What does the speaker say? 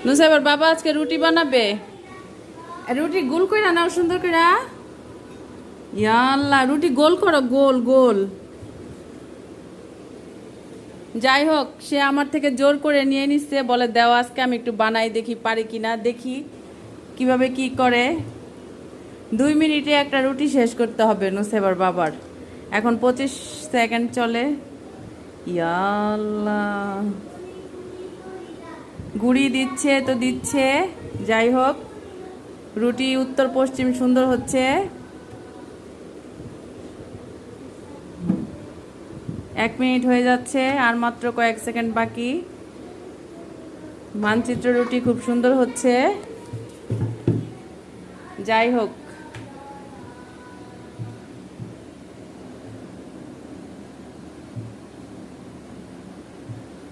নুসাইবার বাবা আজকে রুটি বানাবে। রুটি গোল করে নাও সুন্দর করে। ইয়া আল্লাহ, রুটি গোল করো, গোল গোল। যাই হোক, সে আমার থেকে জোর করে নিয়ে নিচ্ছে, বলে দেও আজকে আমি একটু বানাই দেখি পারি কিনা, দেখি কিভাবে কি করে। 2 মিনিটে একটা রুটি শেষ করতে হবে নুসাইবার বাবার। এখন 25 সেকেন্ড চলে। ইয়া আল্লাহ, গুড়ি দিচ্ছে তো দিচ্ছে। যাই হোক, রুটি উত্তর পশ্চিম সুন্দর হচ্ছে। 1 মিনিট হয়ে যাচ্ছে, আর মাত্র কয়েক সেকেন্ড বাকি। মানচিত্র রুটি খুব সুন্দর হচ্ছে। যাই হোক,